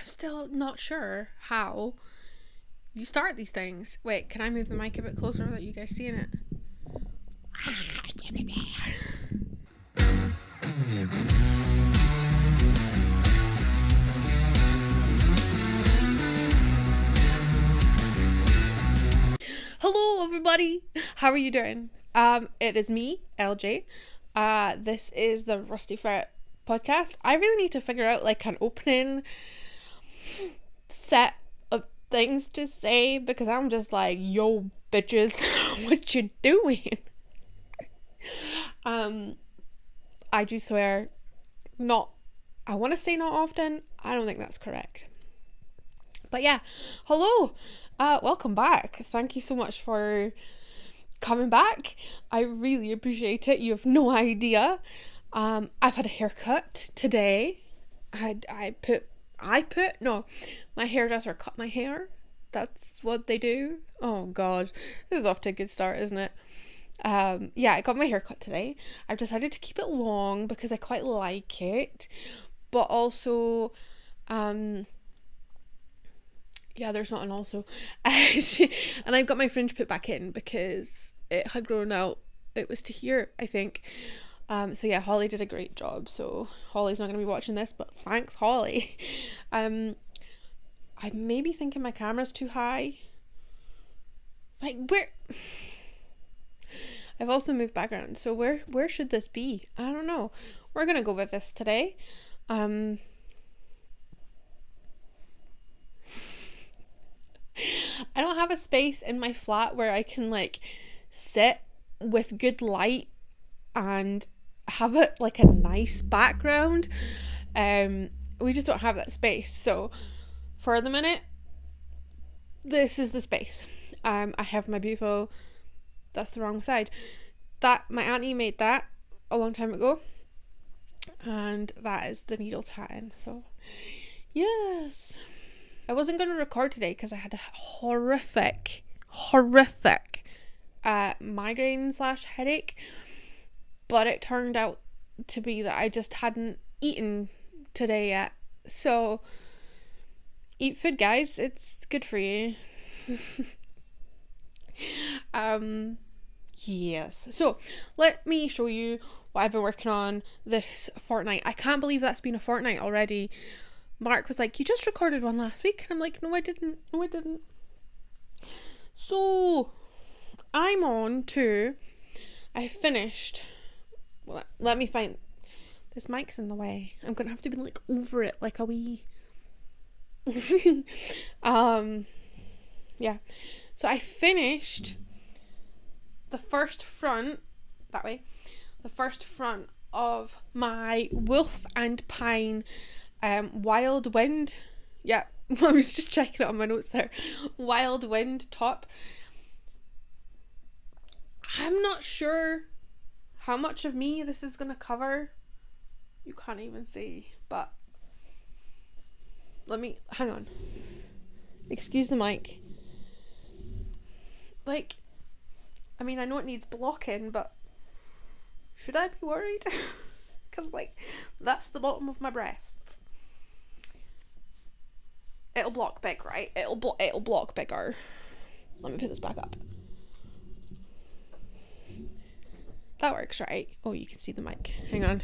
still not sure how you start these things. Wait, can I move the mic a bit closer without you guys seeing it? Hello everybody, how are you doing? It is me, LJ. This is the Rusty Ferret podcast. I really need to figure out like an opening set of things to say because I'm just like, yo bitches, what you doing? I do swear, I want to say not often. I don't think that's correct. But yeah, hello. Welcome back. Thank you so much for coming back. I really appreciate it. You have no idea. I've had a haircut today. My hairdresser cut my hair. That's what they do. Oh god, this is off to a good start, isn't it? Yeah, I got my hair cut today. I've decided to keep it long because I quite like it, but also yeah, there's not an also. And I've got my fringe put back in because it had grown out. It was to here, I think. So yeah, Holly did a great job. So Holly's not going to be watching this, but thanks, Holly. I may be thinking my camera's too high. Like, where... I've also moved background. So where should this be? I don't know. We're going to go with this today. I don't have a space in my flat where I can like sit with good light and have it like a nice background. We just don't have that space. So for the minute, this is the space. I have my beautiful, that's the wrong side, that my auntie made that a long time ago, and that is the needle tatting. So yes, I wasn't going to record today because I had a horrific migraine / headache, but it turned out to be that I just hadn't eaten today yet. So eat food, guys, it's good for you. Yes, so let me show you what I've been working on this fortnight. I can't believe that's been a fortnight already. Mark was like, you just recorded one last week, and I'm like, no I didn't. So I'm on to, I finished, well, let me find, this mic's in the way, I'm gonna have to be like over it like a wee yeah, so I finished the first front of my Wolf and Pine Wild Wind, yeah, I was just checking it on my notes there, Wild Wind top. I'm not sure how much of me this is gonna cover. You can't even see, but let me, hang on, excuse the mic. Like, I mean, I know it needs blocking, but should I be worried? Because like, that's the bottom of my breasts. It'll block big, right? It'll block bigger. Let me put this back up. That works, right? Oh, you can see the mic. Hang on.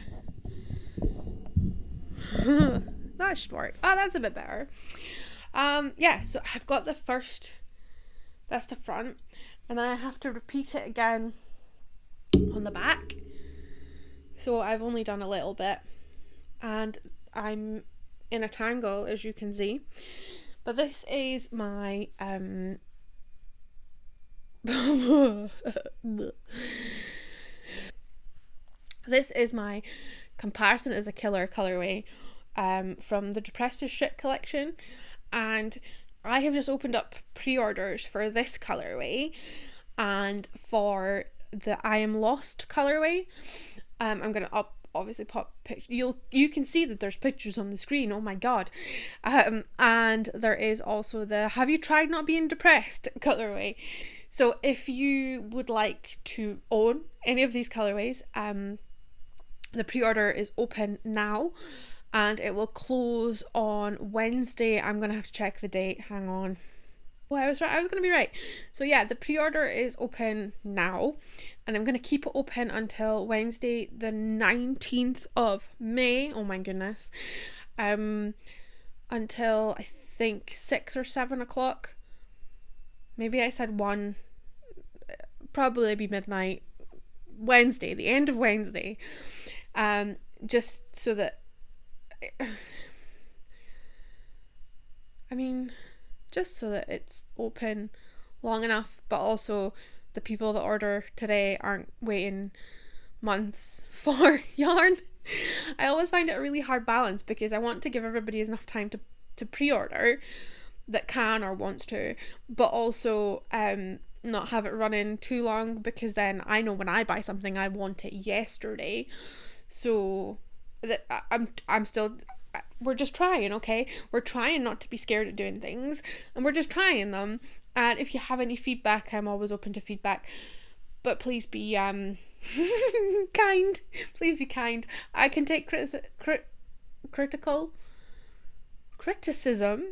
That should work. Oh, that's a bit better. Yeah, so I've got the first, that's the front, and then I have to repeat it again on the back. So I've only done a little bit, and I'm in a tangle, as you can see. But this is my this is my Comparison is a Killer colorway from the Depressed as Shit collection, and I have just opened up pre-orders for this colorway and for the I Am Lost colorway. I'm gonna obviously pop pictures. You can see that there's pictures on the screen. Oh my god. And there is also the Have You Tried Not Being Depressed colorway. So if you would like to own any of these colorways, the pre-order is open now. and it will close on Wednesday. I'm gonna have to check the date. Hang on. Oh, I was right. I was gonna be right. So yeah, the pre-order is open now, and I'm gonna keep it open until Wednesday, the 19th of May. Oh my goodness. Until I think 6 or 7 o'clock. Maybe I said 1. Probably be midnight. Wednesday, the end of Wednesday. Just so that just so that it's open long enough, but also the people that order today aren't waiting months for yarn. I always find it a really hard balance because I want to give everybody enough time to pre-order that can or wants to, but also not have it running too long, because then I know when I buy something I want it yesterday. So that I'm still, we're just trying, okay? We're trying not to be scared at doing things, and we're just trying them. And if you have any feedback, I'm always open to feedback, but please be kind. Please be kind. I can take criticism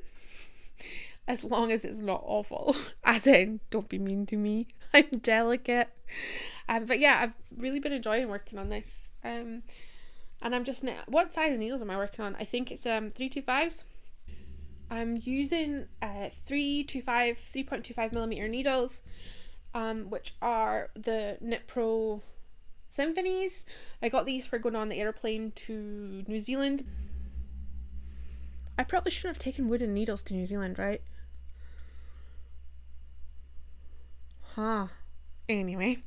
as long as it's not awful. As in, don't be mean to me, I'm delicate. But yeah, I've really been enjoying working on this. And I'm just, what size needles am I working on? I think it's 325s. I'm using 3.25 millimeter needles, which are the Knit Pro Symphonies. I got these for going on the airplane to New Zealand. I probably shouldn't have taken wooden needles to New Zealand, right? Anyway,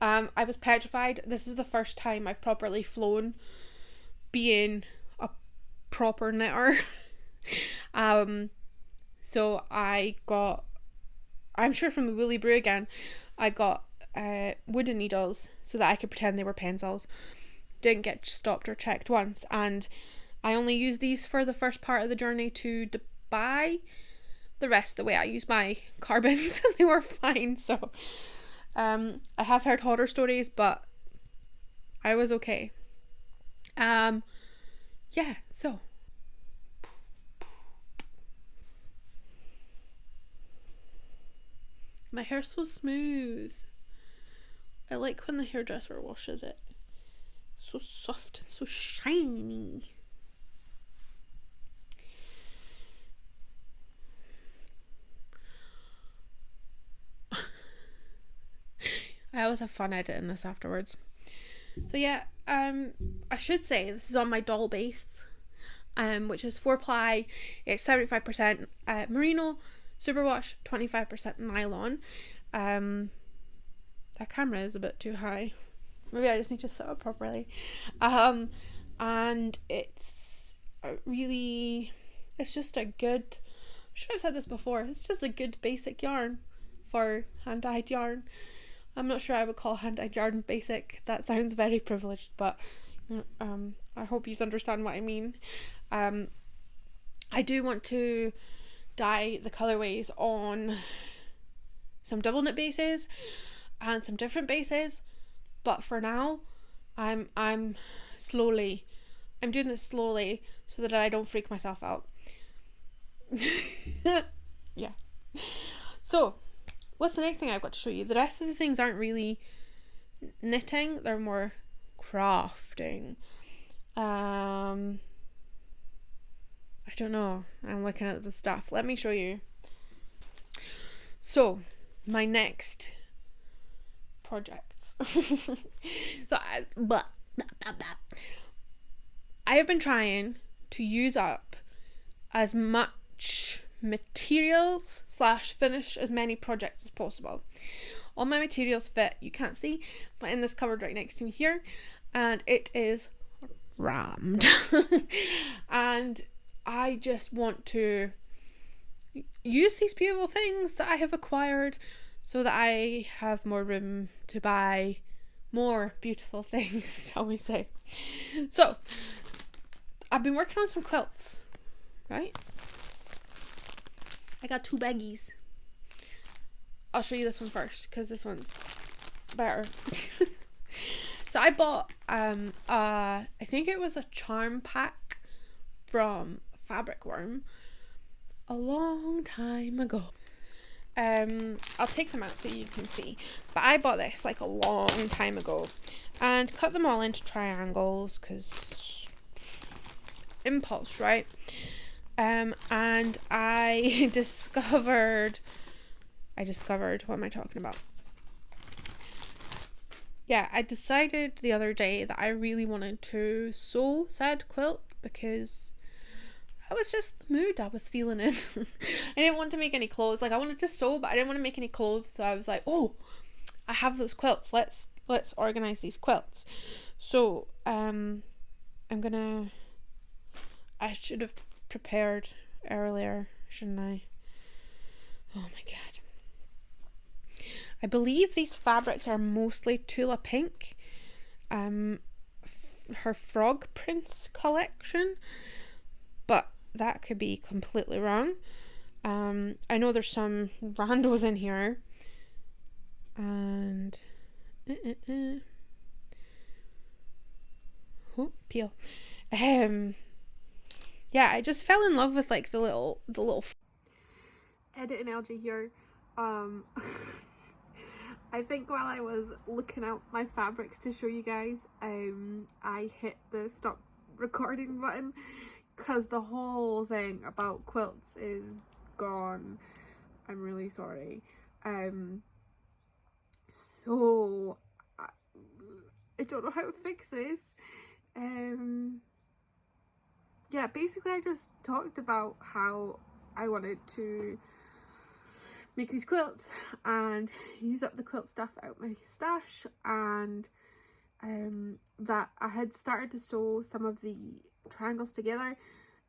I was petrified. This is the first time I've properly flown being a proper knitter. So I got, I'm sure from the Woolly Brew again, I got wooden needles so that I could pretend they were pencils. Didn't get stopped or checked once, and I only used these for the first part of the journey to Dubai. The rest of the way I used my carbons and they were fine. So I have heard horror stories, but I was okay. Yeah, so my hair's so smooth. I like when the hairdresser washes it. So soft and so shiny. I always have fun editing this afterwards. So yeah, I should say this is on my doll base, which is 4-ply. It's 75% merino, superwash, 25% nylon. That camera is a bit too high. Maybe I just need to sit up properly. And it's just a good, I'm sure I've said this before, it's just a good basic yarn for hand-dyed yarn. I'm not sure I would call hand-dyed yarn basic. That sounds very privileged, but I hope you understand what I mean. I do want to dye the colorways on some double knit bases and some different bases, but for now I'm doing this slowly so that I don't freak myself out. Yeah. So what's the next thing I've got to show you? The rest of the things aren't really knitting, they're more crafting. I don't know, I'm looking at the stuff. Let me show you. So my next projects. So I have been trying to use up as much materials / finish as many projects as possible. All my materials fit, you can't see, but in this cupboard right next to me here, and it is rammed. And I just want to use these beautiful things that I have acquired so that I have more room to buy more beautiful things, shall we say. So I've been working on some quilts, right? I got 2 baggies. I'll show you this one first because this one's better. So I bought I think it was a charm pack from Fabric Worm a long time ago. I'll take them out so you can see. But I bought this like a long time ago and cut them all into triangles because impulse, right? And I discovered, what am I talking about? Yeah, I decided the other day that I really wanted to sew said quilt because that was just the mood I was feeling in. I didn't want to make any clothes. Like, I wanted to sew, but I didn't want to make any clothes. So I was like, oh, I have those quilts. Let's organize these quilts. So I should have prepared earlier, shouldn't I? Oh my god. I believe these fabrics are mostly Tula Pink. Her Frog Prince collection, but that could be completely wrong. I know there's some randos in here, and oh, peel. Yeah, I just fell in love with like the little edit analogy here. I think while I was looking out my fabrics to show you guys, I hit the stop recording button because the whole thing about quilts is gone. I'm really sorry. So I don't know how to fix this. Yeah, basically I just talked about how I wanted to make these quilts and use up the quilt stuff out my stash, and that I had started to sew some of the triangles together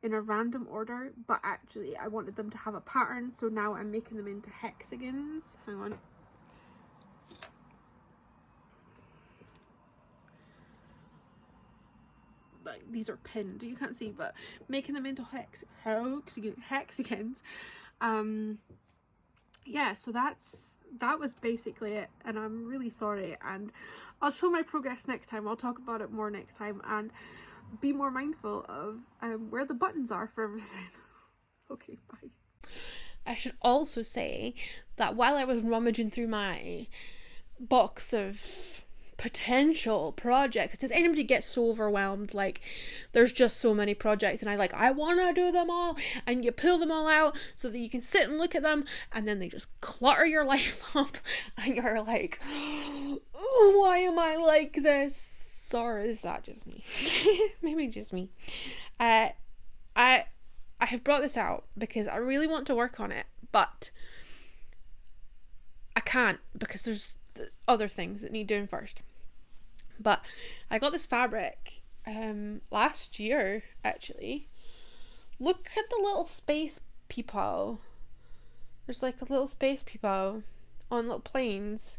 in a random order, but actually I wanted them to have a pattern, so now I'm making them into hexagons. Hang on. Like, these are pinned, you can't see, but making them into hexagons. Yeah, so that was basically it, and I'm really sorry, and I'll show my progress next time. I'll talk about it more next time and be more mindful of where the buttons are for everything. Okay, bye. I should also say that while I was rummaging through my box of potential projects, does anybody get so overwhelmed? Like, there's just so many projects and I want to do them all, and you pull them all out so that you can sit and look at them, and then they just clutter your life up and you're like, oh, why am I like this? Or is that just me? Maybe just me. I have brought this out because I really want to work on it, but I can't because there's other things that need doing first. But I got this fabric last year, actually. Look at the little space people. There's like a little space people on little planes.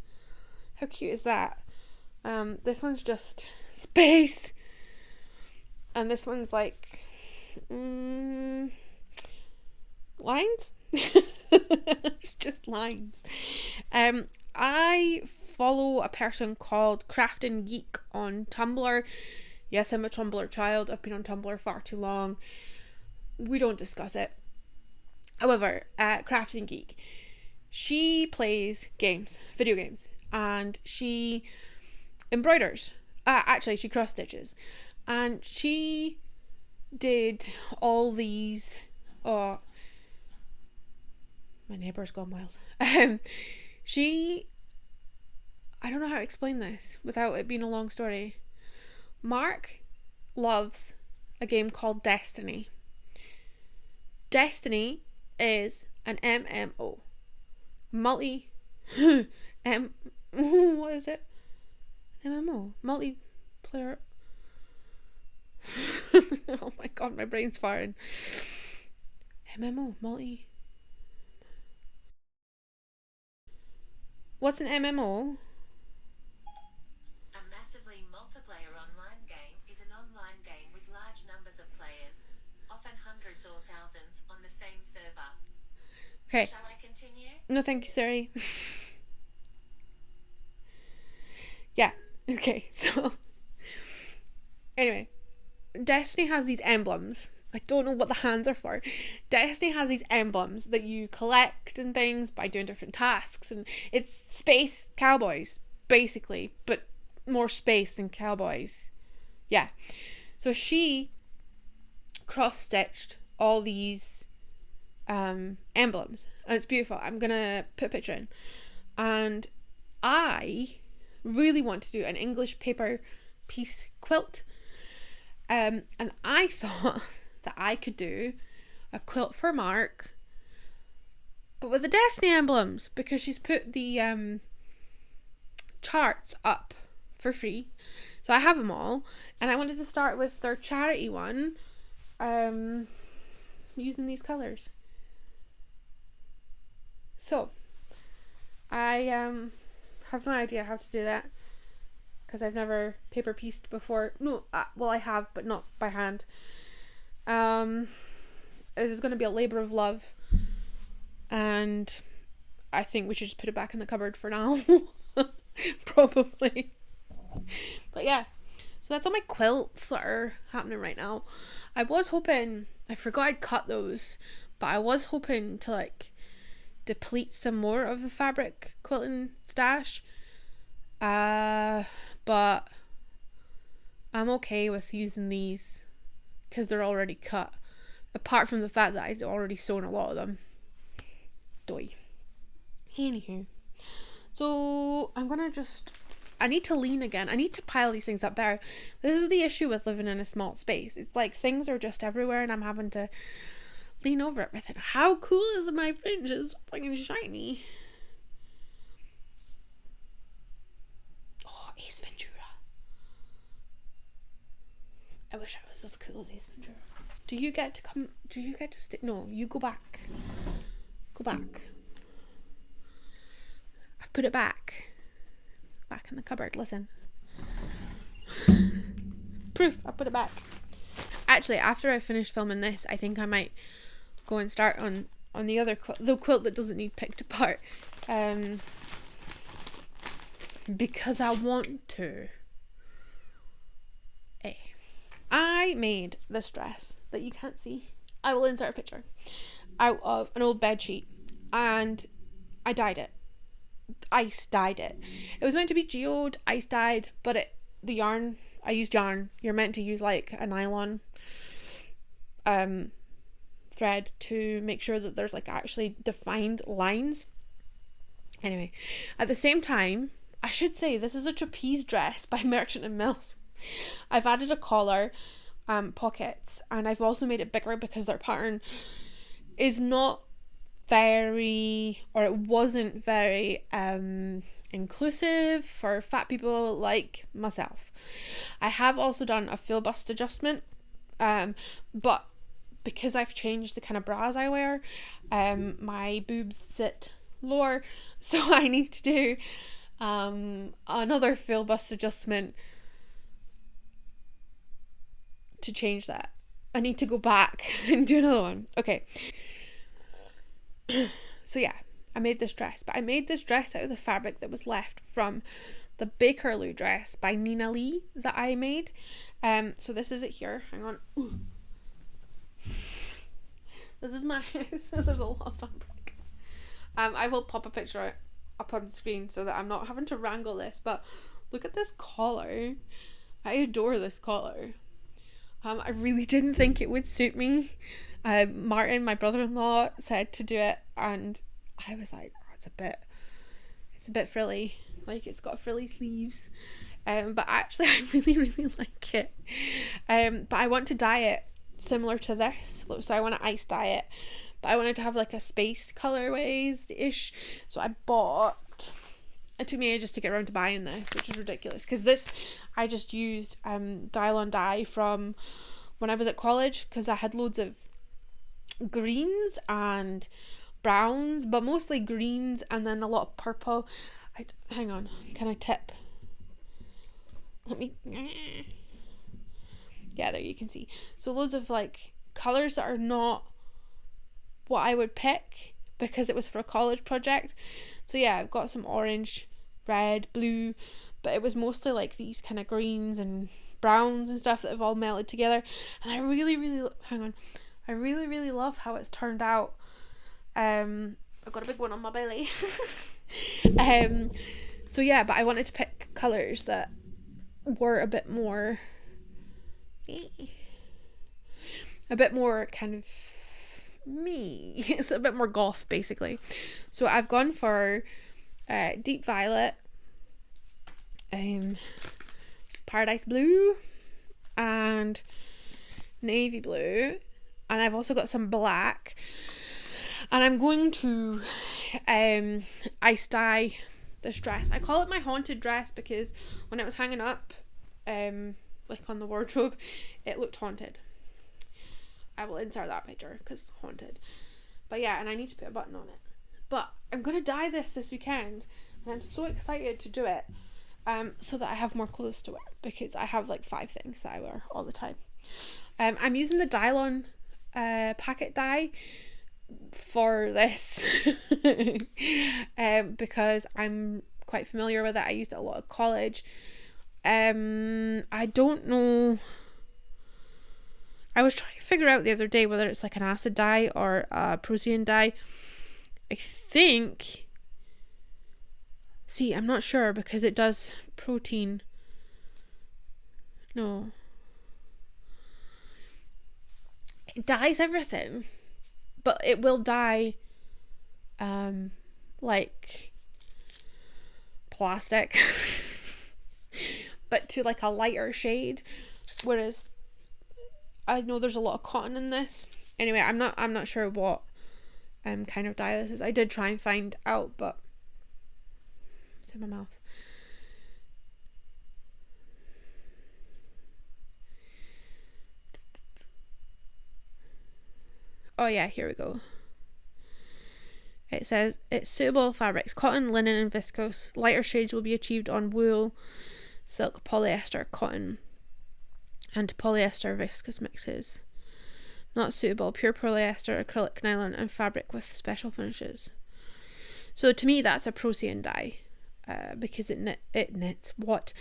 How cute is that? This one's just space, and this one's like lines. It's just lines. I follow a person called Crafting Geek on Tumblr. Yes, I'm a Tumblr child. I've been on Tumblr far too long. We don't discuss it. However, Crafting Geek, she plays games, video games, and she embroiders. Actually, she cross stitches, and she did all these. Oh, my neighbour's gone wild. I don't know how to explain this without it being a long story. Mark loves a game called Destiny. Destiny is an MMO. What is it? MMO. Multiplayer. Oh my god, my brain's firing. MMO. What's an MMO? A massively multiplayer online game is an online game with large numbers of players, often hundreds or thousands, on the same server. Okay. Shall I continue? No, thank you, sorry. Yeah, okay, so anyway, Destiny has these emblems, I don't know what the hands are for. Destiny has these emblems that you collect and things by doing different tasks, and it's space cowboys, basically, but more space than cowboys. Yeah. So she cross-stitched all these emblems, and it's beautiful. I'm gonna put a picture in. And I really want to do an English paper piece quilt. And I thought that I could do a quilt for Mark, but with the Destiny emblems, because she's put the charts up for free. So I have them all, and I wanted to start with their charity one, using these colours. So I have no idea how to do that, because I've never paper pieced before. No, well, I have, but not by hand. It is going to be a labour of love, and I think we should just put it back in the cupboard for now. Probably. But yeah, so that's all my quilts that are happening right now. I was hoping, I forgot I'd cut those, but I was hoping to like deplete some more of the fabric quilting stash, but I'm okay with using these because they're already cut, apart from the fact that I'd already sewn a lot of them. Doy. Anywho, so I'm gonna I need to lean again. I need to pile these things up better. This is the issue with living in a small space. It's like things are just everywhere and I'm having to lean over everything. How cool is my fringe? It's fucking shiny. Oh, Ace Ventura. I wish I was as cool as Ace Ventura. Do you get to stay? No, you go back. Go back. I've put it back in the cupboard. Listen. Proof, I put it back. Actually, after I finish filming this, I think I might go and start on the other the quilt that doesn't need picked apart, because I want to. I made this dress that you can't see. I will insert a picture out of an old bed sheet, and I dyed it. Ice dyed it. It was meant to be geode, ice dyed, but the yarn, I used yarn. You're meant to use like a nylon thread to make sure that there's like actually defined lines. Anyway, at the same time, I should say this is a trapeze dress by Merchant and Mills. I've added a collar, pockets, and I've also made it bigger because their pattern is not very, or it wasn't very inclusive for fat people like myself. I have also done a full bust adjustment, but because I've changed the kind of bras I wear, my boobs sit lower, so I need to do another full bust adjustment to change that. I need to go back and do another one. Okay. So yeah, I made this dress, but I made this dress out of the fabric that was left from the Bakerloo dress by Nina Lee that I made. So this is it here. Hang on. Ooh. This is my there's a lot of fabric. I will pop a picture up on the screen so that I'm not having to wrangle this, but look at this collar. I adore this collar. I really didn't think it would suit me. Martin, my brother-in-law, said to do it, and I was like, oh, it's a bit frilly, like it's got frilly sleeves, but actually I really like it. But I want to dye it similar to this, so I want to ice dye it, but I wanted to have like a spaced colorways ish, so I bought, it took me ages to get around to buying this, which is ridiculous, because this I just used Dylon dye from when I was at college, because I had loads of greens and browns, but mostly greens, and then a lot of purple. Hang on, can I tip? Let me, yeah, there you can see. So loads of like colours that are not what I would pick because it was for a college project. So yeah, I've got some orange, red, blue, but it was mostly like these kind of greens and browns and stuff that have all melted together, and I really love how it's turned out. I've got a big one on my belly. So yeah, but I wanted to pick colours that were a bit more kind of me. It's a bit more goth, basically. So I've gone for deep violet, paradise blue, and navy blue, and I've also got some black, and I'm going to ice dye this dress. I call it my haunted dress because when it was hanging up like on the wardrobe, it looked haunted. I will insert that picture because haunted. But yeah, and I need to put a button on it. But I'm going to dye this weekend, and I'm so excited to do it so that I have more clothes to wear, because I have like 5 things that I wear all the time. I'm using the Dylon packet dye for this because I'm quite familiar with it. I used it a lot at college. I don't know. I was trying to figure out the other day whether it's like an acid dye or a Procyon dye. I think... See, I'm not sure because it does protein. No. It dyes everything. But it will dye like plastic. But to like a lighter shade. Whereas I know there's a lot of cotton in this. Anyway, I'm not sure what kind of dye this is. I did try and find out, but it's in my mouth. Oh yeah, here we go. It says it's suitable fabrics: cotton, linen, and viscose. Lighter shades will be achieved on wool, silk, polyester, cotton, and polyester viscose mixes. Not suitable: pure polyester, acrylic, nylon, and fabric with special finishes. So to me, that's a Procyon dye, because it knits what?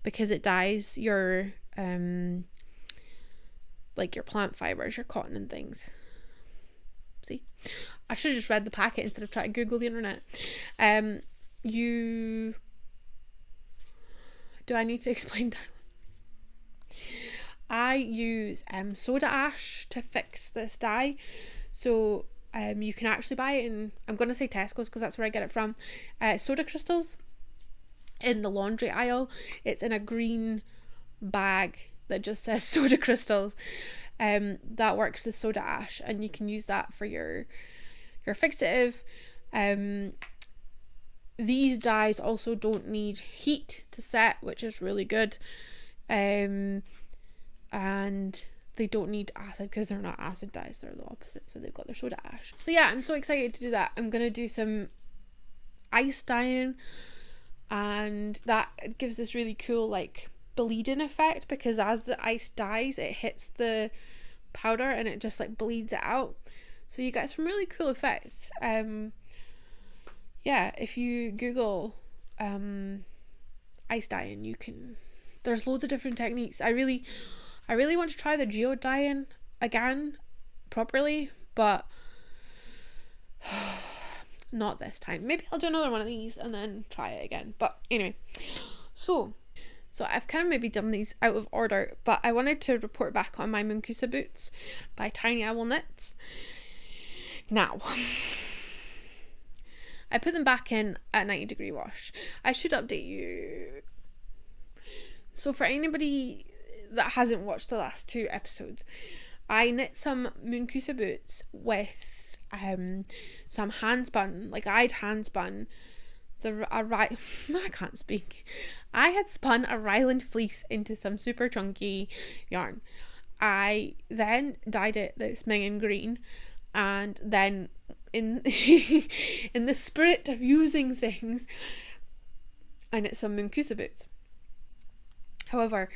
Because it dyes your like your plant fibers, your cotton and things. See, I should have just read the packet instead of trying to Google the internet. Do I need to explain that? I use soda ash to fix this dye. So you can actually buy it in, I'm going to say Tesco's because that's where I get it from, soda crystals in the laundry aisle. It's in a green bag that just says soda crystals. That works as soda ash, and you can use that for your fixative. These dyes also don't need heat to set, which is really good. And they don't need acid because they're not acid dyes, they're the opposite, so they've got their soda ash. So yeah, I'm so excited to do that. I'm gonna do some ice dyeing, and that gives this really cool like bleeding effect, because as the ice dyes, it hits the powder and it just like bleeds it out, so you get some really cool effects. Yeah, if you Google ice dyeing, there's loads of different techniques. I really want to try the geode dyeing again properly, but not this time. Maybe I'll do another one of these and then try it again. But anyway, so I've kind of maybe done these out of order, but I wanted to report back on my Moonkoosa boots by Tiny Owl Knits. Now, I put them back in at 90-degree wash. I should update you. So for anybody that hasn't watched the last 2 episodes, I knit some Moonkoosa boots with some hand spun, like I'd hand spun I can't speak. I had spun a Ryland fleece into some super chunky yarn. I then dyed it this minging green, and then in in the spirit of using things, I knit some Moonkoosa boots. However,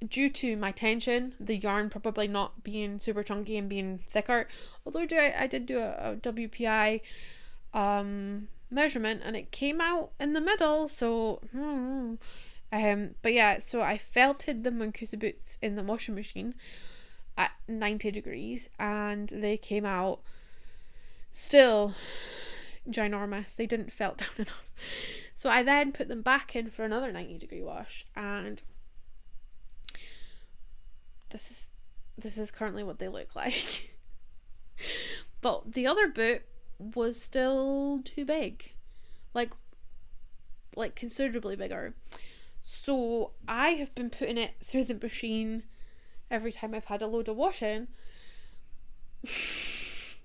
due to my tension, the yarn probably not being super chunky and being thicker, although I did do a WPI measurement and it came out in the middle, so But yeah, so I felted the Moonkoosa boots in the washing machine at 90 degrees, and they came out still ginormous. They didn't felt down enough. So I then put them back in for another 90-degree wash, and this is currently what they look like. But the other boot was still too big, like considerably bigger. So I have been putting it through the machine every time I've had a load of washing. It's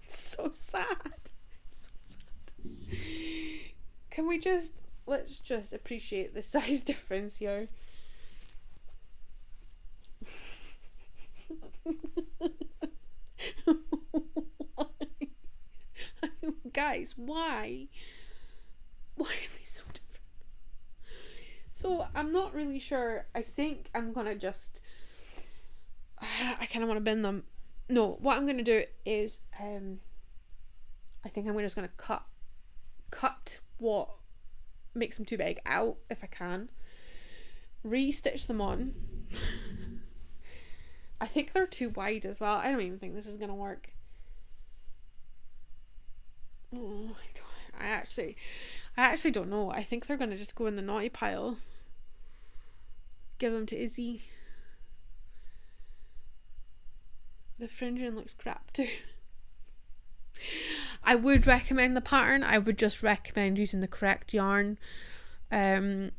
so sad. So sad. Can we let's just appreciate the size difference here. Guys, why? Why are they so different? So I'm not really sure. I think I'm gonna just I kind of want to bin them. No, what I'm gonna do is I think I'm just gonna cut what makes them too big out if I can, re-stitch them on. I think they're too wide as well. I don't even think this is gonna work. Oh, I actually don't know. I think they're gonna just go in the naughty pile. Give them to Izzy. The fringing looks crap too. I would recommend the pattern. I would just recommend using the correct yarn. Yeah.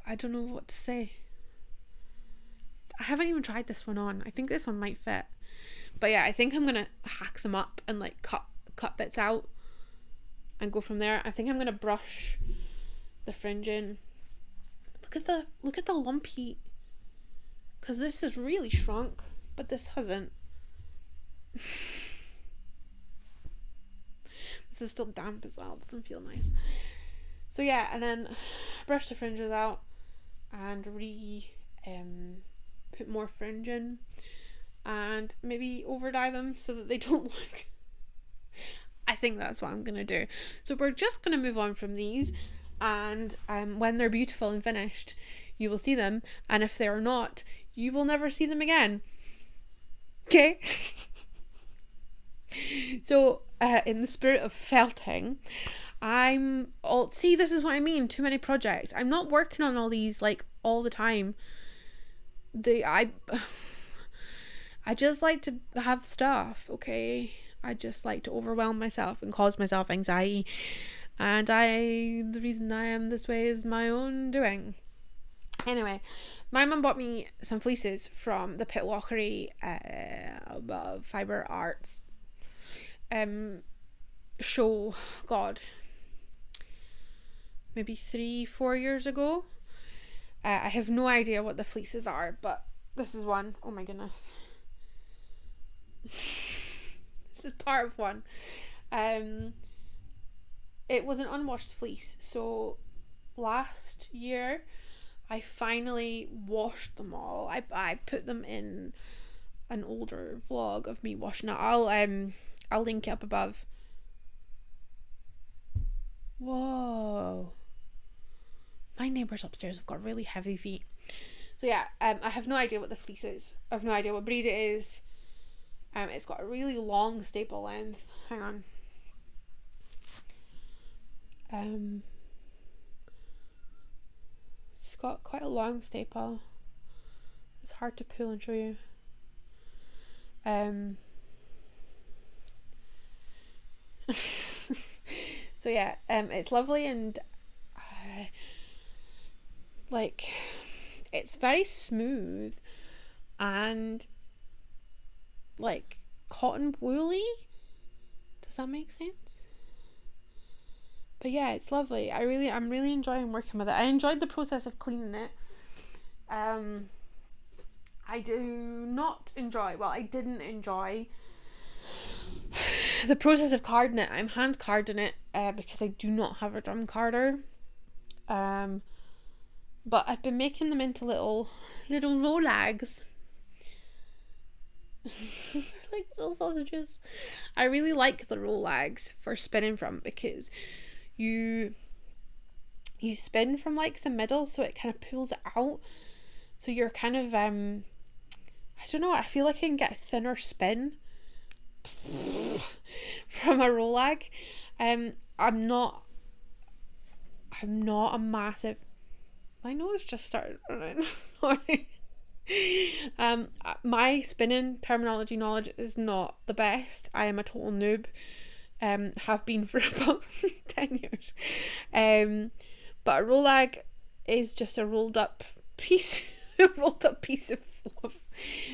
I don't know what to say. I haven't even tried this one on. I think this one might fit. But yeah, I think I'm gonna hack them up and like cut bits out and go from there. I think I'm gonna brush the fringing. Look at the lumpy, because this has really shrunk, but this hasn't. This is still damp as well. It doesn't feel nice. So yeah, and then brush the fringes out and put more fringe in, and maybe over dye them so that they don't look. I think that's what I'm gonna do. So we're just gonna move on from these, and when they're beautiful and finished, you will see them, and if they're not, you will never see them again. Okay. So in the spirit of felting, see, this is what I mean, too many projects. I'm not working on all these like all the time. I just like to have stuff, okay? I just like to overwhelm myself and cause myself anxiety, and the reason I am this way is my own doing. Anyway, my mum bought me some fleeces from the Pitlockery Fibre Arts show, God, maybe 3-4 years ago. I have no idea what the fleeces are, but this is one. Oh my goodness. This is part of one. It was an unwashed fleece, so last year I finally washed them all. I put them in an older vlog of me washing it. I'll link it up above. Whoa. My neighbours upstairs have got really heavy feet. So yeah, I have no idea what the fleece is. I have no idea what breed it is. It's got a really long staple length. Hang on. It's got quite a long staple. It's hard to pull and show you. So yeah, it's lovely, and like it's very smooth and like cotton woolly. Does that make sense? But yeah, it's lovely. I'm really enjoying working with it. I enjoyed the process of cleaning it. I didn't enjoy the process of carding it. I'm hand carding it because I do not have a drum carder. But I've been making them into little rolags. They're like little sausages. I really like the roll lags for spinning from, because you spin from like the middle, so it kind of pulls it out. So you're kind of I don't know, I feel like I can get a thinner spin from a roll lag. I'm not a massive, my nose just started running. Sorry. My spinning terminology knowledge is not the best. I am a total noob. Have been for about 10 years. But a roll lag is just a rolled up piece of fluff.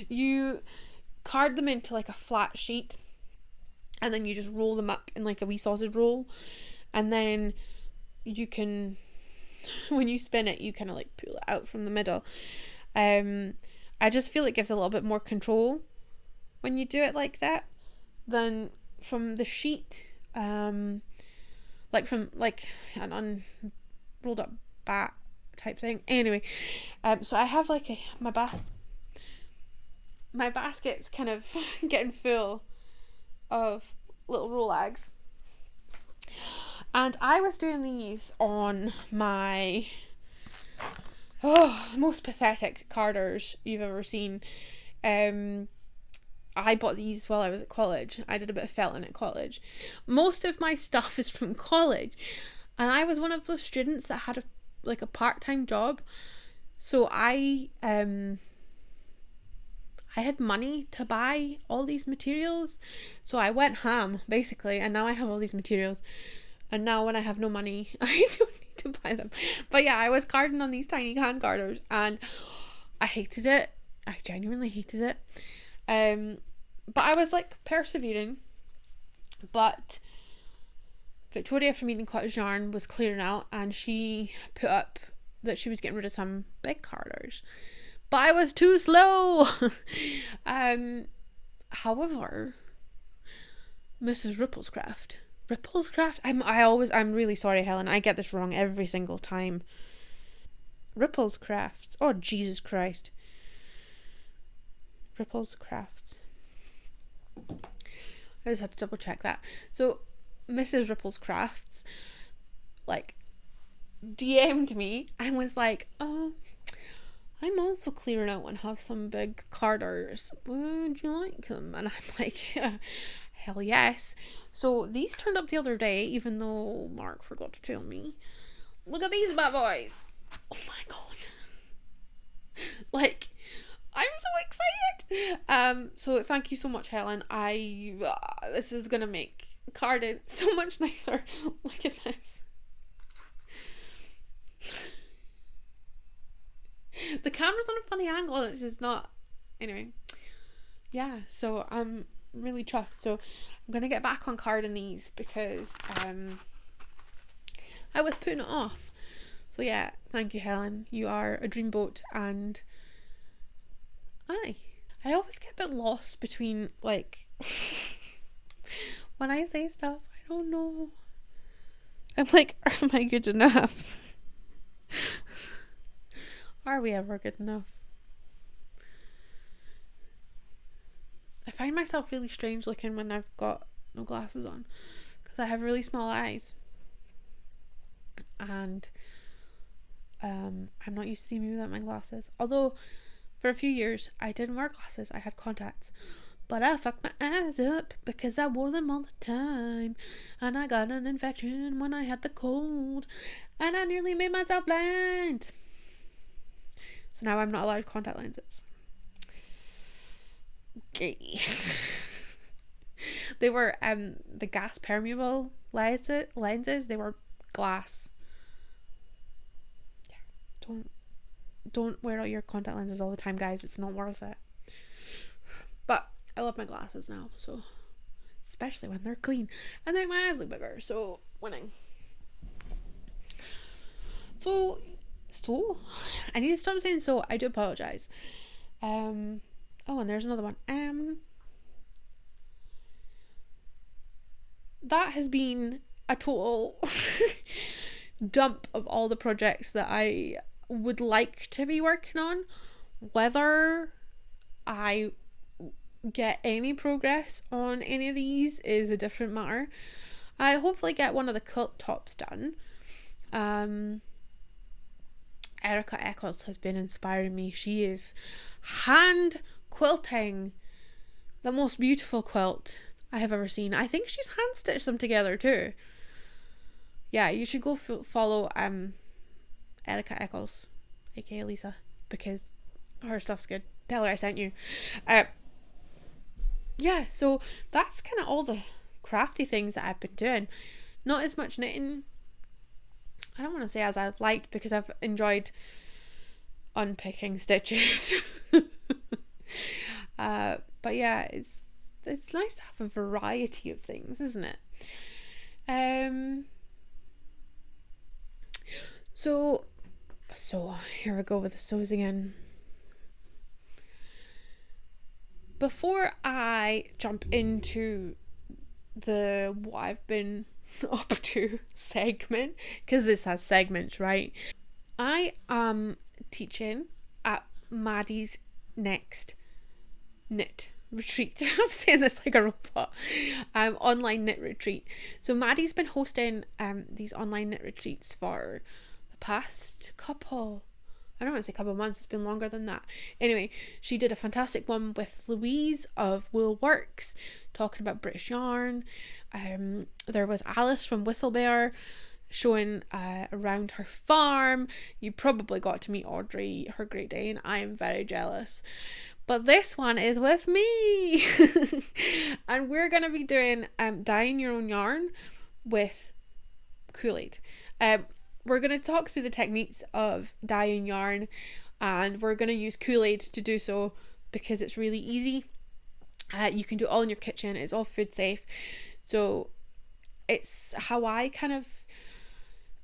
You card them into like a flat sheet, and then you just roll them up in like a wee sausage roll, and then you can, when you spin it, you kind of like pull it out from the middle. I just feel it gives a little bit more control when you do it like that than from the sheet. Like from like an unrolled up bat type thing. Anyway, so I have like my basket's kind of getting full of little roll lags, and I was doing these on my the most pathetic carders you've ever seen. I bought these while I was at college. I did a bit of felling at college. Most of my stuff is from college, and I was one of those students that had a part-time job. So I had money to buy all these materials, so I went ham basically, and now I have all these materials, and now when I have no money, I don't need to buy them. But yeah, I was carding on these tiny hand carders, and I hated it. I genuinely hated it. But I was like persevering. But Victoria from Eating Cottage Yarn was clearing out, and she put up that she was getting rid of some big carders, but I was too slow. However, Mrs. Ripplescraft, I'm really sorry, Helen, I get this wrong every single time. Ripplescrafts, oh Jesus Christ, Ripplescrafts, I just had to double check that. So Mrs. Ripplescrafts like DM'd me and was like, oh, I'm also clearing out and have some big carders, would you like them? And I'm like, hell yes. So these turned up the other day, even though Mark forgot to tell me. Look at these bad boys. Oh my god. Like, I'm so excited. So thank you so much, Helen. This is gonna make carding so much nicer. Look at this. The camera's on a funny angle and it's just not. Anyway, yeah, so I'm really chuffed. So I'm gonna get back on carding these because I was putting it off. So yeah, thank you, Helen. You are a dreamboat. And I always get a bit lost between like when I say stuff, I don't know. I'm like, am I good enough? Are we ever good enough? I find myself really strange looking when I've got no glasses on, because I have really small eyes, and I'm not used to seeing me without my glasses. Although for a few years I didn't wear glasses, I had contacts, but I fucked my eyes up because I wore them all the time, and I got an infection when I had the cold, and I nearly made myself blind. So now I'm not allowed contact lenses. Okay. They were the gas permeable lenses. They were glass. Yeah. Don't wear out your contact lenses all the time, guys. It's not worth it. But I love my glasses now, so especially when they're clean and they make my eyes look bigger. So winning. So I need to stop saying so. I do apologize. Oh, and there's another one. That has been a total dump of all the projects that I would like to be working on. Whether I get any progress on any of these is a different matter. I hopefully get one of the quilt tops done. Erika Eccles has been inspiring me. She is hand quilting the most beautiful quilt I have ever seen. I think she's hand stitched them together too. Yeah, you should go follow Erika Eccles, aka Lisa, because her stuff's good. Tell her I sent you. Yeah, so that's kind of all the crafty things that I've been doing. Not as much knitting, I don't want to say as I've liked, because I've enjoyed unpicking stitches. But yeah, it's nice to have a variety of things, isn't it? So here we go with the sews again. Before I jump into the what I've been up to segment, because this has segments, right? I am teaching at Maddie's next knit retreat. I'm saying this like a robot. Online knit retreat. So Maddie's been hosting these online knit retreats for the past couple, I don't want to say couple of months, it's been longer than that. Anyway, she did a fantastic one with Louise of Wool Works, talking about British yarn. There was Alice from Whistlebear showing around her farm. You probably got to meet Audrey, her Great Dane. I am very jealous. But this one is with me. And we're going to be doing dyeing your own yarn with Kool-Aid. We're going to talk through the techniques of dyeing yarn, and we're going to use Kool-Aid to do so because it's really easy. You can do it all in your kitchen. It's all food safe. So it's how I kind of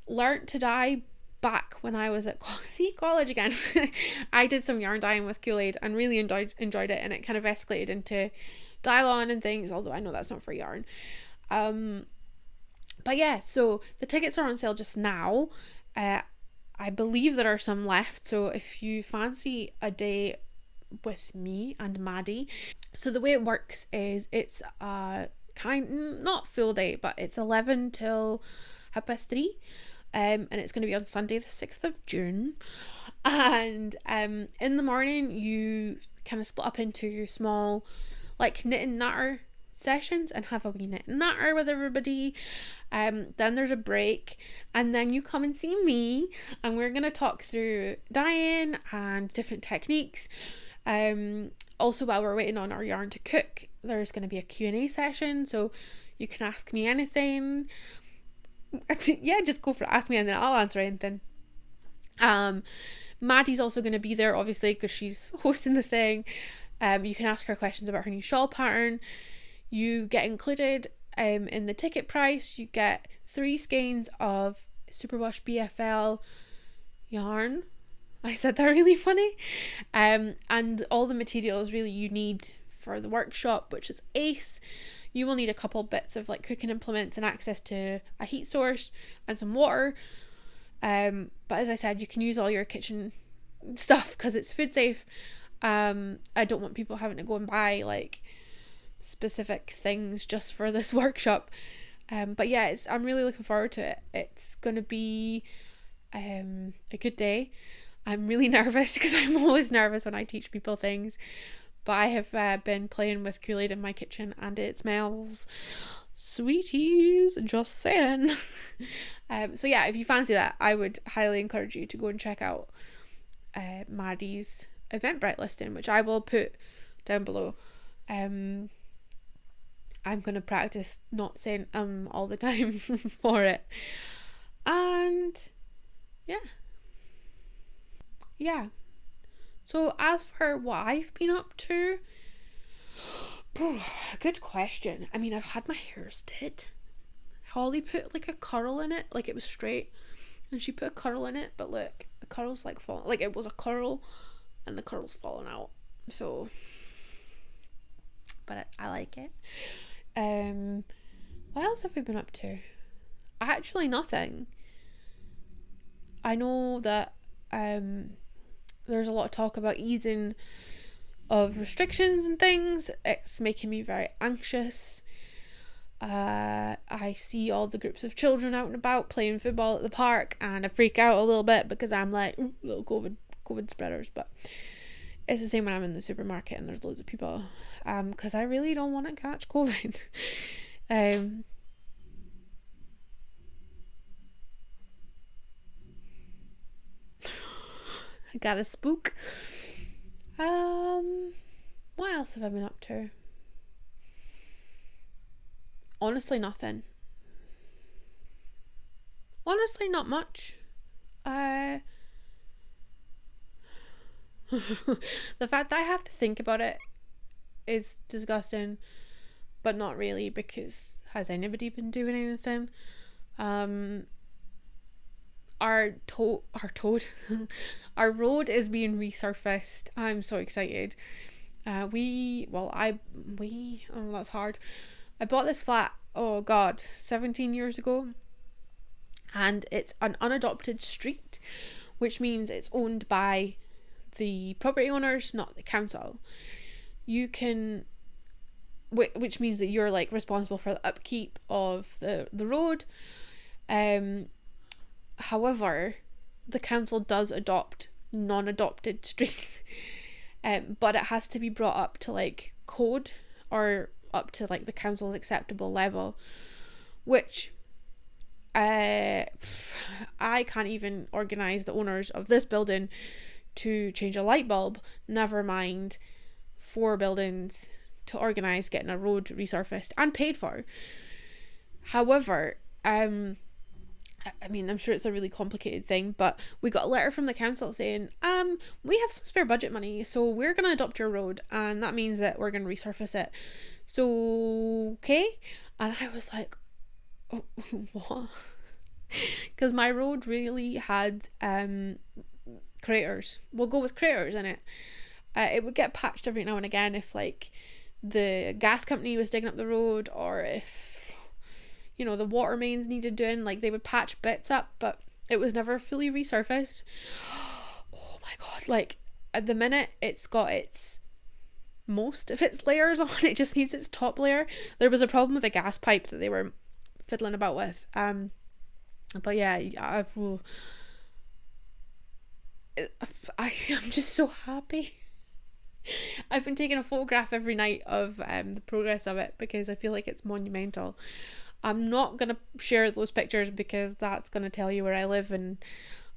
learnt to dye back when I was at college again. I did some yarn dyeing with Kool-Aid and really enjoyed it, and it kind of escalated into dye-on and things, although I know that's not for yarn. But yeah, so the tickets are on sale just now. I believe there are some left, so if you fancy a day with me and Maddie. So the way it works is it's not full day, but it's 11 till 3:30. And it's going to be on Sunday the 6th of June. And in the morning you kind of split up into small like knit and natter sessions and have a wee knit and natter with everybody. Then there's a break, and then you come and see me, and we're going to talk through dyeing and different techniques. Also, while we're waiting on our yarn to cook, there's going to be a Q&A session, so you can ask me anything. Yeah, just go for it. Ask me and then I'll answer anything. Maddie's also going to be there, obviously, because she's hosting the thing. You can ask her questions about her new shawl pattern. You get included in the ticket price. You get 3 skeins of superwash BFL yarn. I said that really funny. And all the materials really you need for the workshop, which is ace. You will need a couple bits of like cooking implements and access to a heat source and some water. But as I said, you can use all your kitchen stuff because it's food safe. I don't want people having to go and buy like specific things just for this workshop. But yeah, I'm really looking forward to it. It's gonna be a good day. I'm really nervous because I'm always nervous when I teach people things. But I have been playing with Kool-Aid in my kitchen and it smells sweeties, just saying. So yeah, if you fancy that, I would highly encourage you to go and check out Maddie's Eventbrite listing, which I will put down below. I'm going to practice not saying all the time for it. And yeah. So as for what I've been up to, good question. I mean, I've had my hair did. Holly put like a curl in it, like it was straight, and she put a curl in it, but look, the curl's like falling, like it was a curl and the curl's fallen out. So, but I like it. What else have we been up to? Actually nothing. I know that there's a lot of talk about easing of restrictions and things. It's making me very anxious. I see all the groups of children out and about playing football at the park, and I freak out a little bit because I'm like, little COVID spreaders. But it's the same when I'm in the supermarket and there's loads of people, because I really don't want to catch COVID. I got a spook. What else have I been up to? Honestly, nothing. Honestly, not much. The fact that I have to think about it is disgusting, but not really, because has anybody been doing anything? Our road is being resurfaced. I'm so excited. That's hard. I bought this flat, 17 years ago, and it's an unadopted street, which means it's owned by the property owners, not the council. Which means that you're like responsible for the upkeep of the road. However, the council does adopt non-adopted streets, but it has to be brought up to like code, or up to like the council's acceptable level, which I can't even organise the owners of this building to change a light bulb, never mind 4 buildings to organise getting a road resurfaced and paid for. However, I'm sure it's a really complicated thing, but we got a letter from the council saying, we have some spare budget money, so we're going to adopt your road, and that means that we're going to resurface it. So, okay? And I was like, oh, what? Because my road really had craters. We'll go with craters in it. It would get patched every now and again if like the gas company was digging up the road, or if the water mains needed doing, like they would patch bits up, but it was never fully resurfaced. Oh my god, like at the minute it's got most of its layers on, it just needs its top layer. There was a problem with a gas pipe that they were fiddling about with, but yeah, I'm just so happy. I've been taking a photograph every night of the progress of it, because I feel like it's monumental. I'm not going to share those pictures because that's going to tell you where I live, and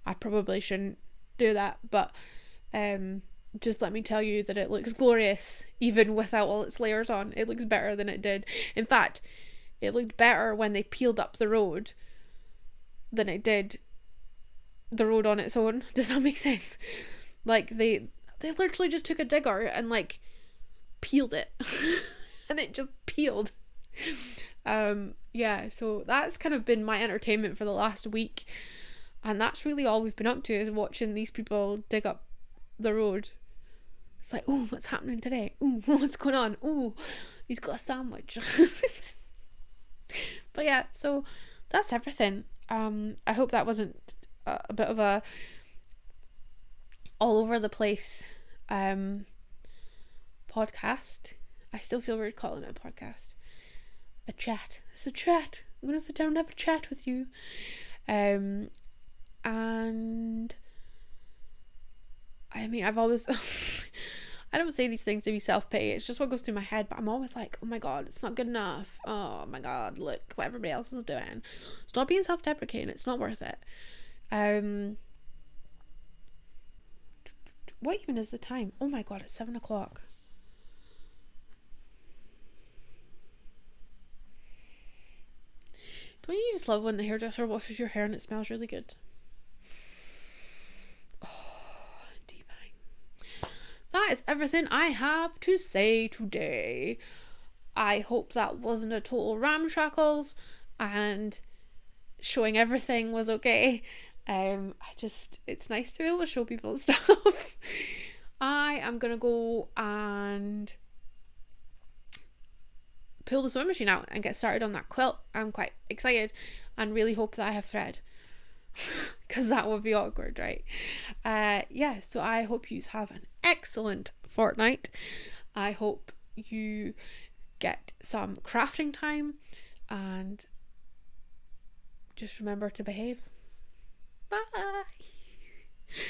I probably shouldn't do that, but just let me tell you that it looks glorious even without all its layers on. It looks better than it did. In fact, it looked better when they peeled up the road than it did the road on its own. Does that make sense? Like they literally just took a digger and like peeled it and it just peeled. So that's kind of been my entertainment for the last week, and that's really all we've been up to, is watching these people dig up the road. It's like, oh, what's happening today? Oh, what's going on? Oh, he's got a sandwich. But yeah, so that's everything. I hope that wasn't a bit of a all over the place podcast. I still feel weird calling it a podcast. A chat. It's a chat. I'm gonna sit down and have a chat with you. And I've always I don't say these things to be self-pity, it's just what goes through my head, but I'm always like, oh my god, it's not good enough. Oh my god, look what everybody else is doing. Stop being self-deprecating, it's not worth it. What even is the time? Oh my god, it's 7 o'clock. Don't you just love when the hairdresser washes your hair and it smells really good? Oh, divine. That is everything I have to say today. I hope that wasn't a total ramshackles and showing everything was okay. It's nice to be able to show people stuff. I am gonna go and pull the sewing machine out and get started on that quilt. I'm quite excited and really hope that I have thread. because that would be awkward, right? Yeah, so I hope you have an excellent fortnight. I hope you get some crafting time, and just remember to behave. Bye.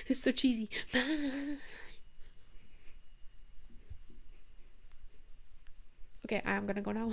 It's so cheesy. Bye. Okay, I am gonna go now.